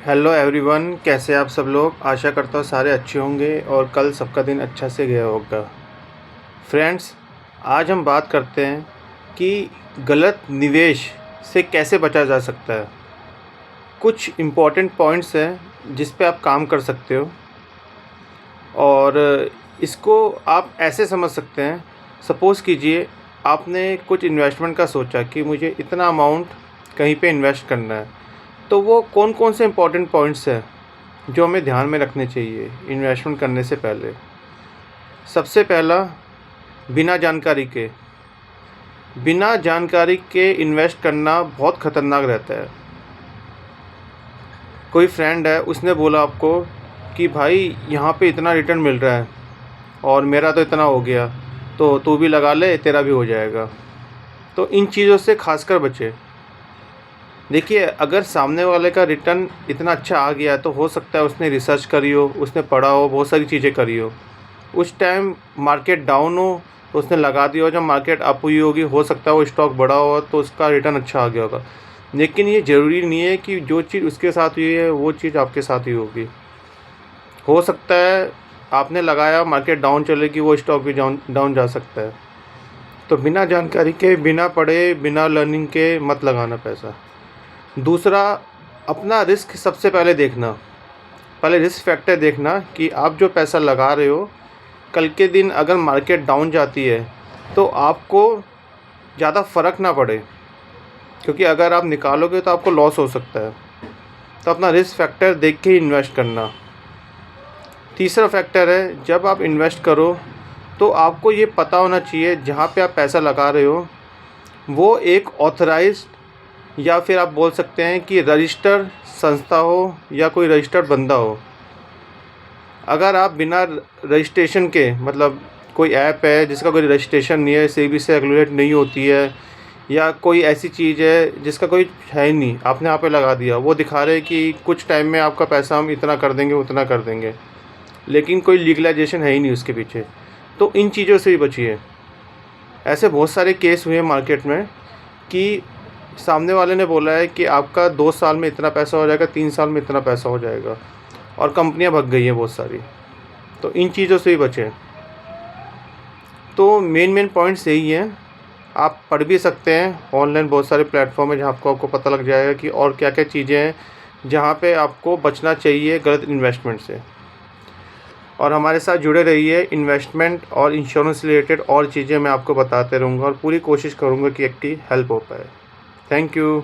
Hello everyone, कैसे आप सब लोग। आशा करता हूँ सारे अच्छे होंगे और कल सबका दिन अच्छा से गया होगा। फ्रेंड्स, आज हम बात करते हैं कि गलत निवेश से कैसे बचा जा सकता है। कुछ इम्पॉर्टेंट पॉइंट्स हैं जिस पे आप काम कर सकते हो और इसको आप ऐसे समझ सकते हैं। सपोज़ कीजिए आपने कुछ इन्वेस्टमेंट का सोचा कि मुझे इतना अमाउंट कहीं पे इन्वेस्ट करना है, तो वो कौन कौन से इम्पोर्टेंट पॉइंट्स हैं जो हमें ध्यान में रखने चाहिए इन्वेस्टमेंट करने से पहले। सबसे पहला, बिना जानकारी के इन्वेस्ट करना बहुत ख़तरनाक रहता है। कोई फ्रेंड है, उसने बोला आपको कि भाई यहाँ पे इतना रिटर्न मिल रहा है और मेरा तो इतना हो गया, तो तू भी लगा ले, तेरा भी हो जाएगा। तो इन चीज़ों से खासकर बचे। देखिए, अगर सामने वाले का रिटर्न इतना अच्छा आ गया तो हो सकता है उसने रिसर्च करी हो, उसने पढ़ा हो, बहुत सारी चीज़ें करी हो। उस टाइम मार्केट डाउन हो तो उसने लगा दिया हो, जब मार्केट अप हुई होगी हो सकता है वो स्टॉक बढ़ा हो तो उसका रिटर्न अच्छा आ गया होगा। लेकिन ये ज़रूरी नहीं है कि जो चीज़ उसके साथ हुई है वो चीज़ आपके साथ ही होगी। हो सकता है आपने लगाया, मार्केट डाउन चलेगी, वो स्टॉक भी डाउन डाउन जा सकता है। तो बिना जानकारी के, बिना पढ़े, बिना लर्निंग के मत लगाना पैसा। दूसरा, अपना रिस्क सबसे पहले देखना। पहले रिस्क फैक्टर देखना कि आप जो पैसा लगा रहे हो, कल के दिन अगर मार्केट डाउन जाती है तो आपको ज़्यादा फ़र्क ना पड़े, क्योंकि अगर आप निकालोगे तो आपको लॉस हो सकता है। तो अपना रिस्क फैक्टर देख के ही इन्वेस्ट करना। तीसरा फैक्टर है, जब आप इन्वेस्ट करो तो आपको ये पता होना चाहिए जहाँ पे आप पैसा लगा रहे हो वो एक ऑथराइज्ड, या फिर आप बोल सकते हैं कि रजिस्टर्ड संस्था हो या कोई रजिस्टर्ड बंदा हो। अगर आप बिना रजिस्ट्रेशन के, मतलब कोई ऐप है जिसका कोई रजिस्ट्रेशन नहीं है, सेबी से रेगुलेट नहीं होती है, या कोई ऐसी चीज़ है जिसका कोई है ही नहीं, आपने यहाँ पे लगा दिया, वो दिखा रहे हैं कि कुछ टाइम में आपका पैसा हम इतना कर देंगे, उतना कर देंगे, लेकिन कोई लीगलाइजेशन है ही नहीं उसके पीछे, तो इन चीज़ों से ही बचिए। ऐसे बहुत सारे केस हुए हैं मार्केट में कि सामने वाले ने बोला है कि आपका 2 साल में इतना पैसा हो जाएगा, 3 साल में इतना पैसा हो जाएगा, और कंपनियां भग गई हैं बहुत सारी। तो इन चीज़ों से ही बचें। तो मेन पॉइंट्स यही हैं। आप पढ़ भी सकते हैं, ऑनलाइन बहुत सारे प्लेटफॉर्म है जहाँ आपको पता लग जाएगा कि और क्या क्या चीज़ें हैं जहाँ पे आपको बचना चाहिए गलत इन्वेस्टमेंट से। और हमारे साथ जुड़े रहिए, इन्वेस्टमेंट और इंश्योरेंस रिलेटेड और चीज़ें मैं आपको बताते रहूँगा और पूरी कोशिश करूँगा कि आपकी हेल्प हो पाए। Thank you.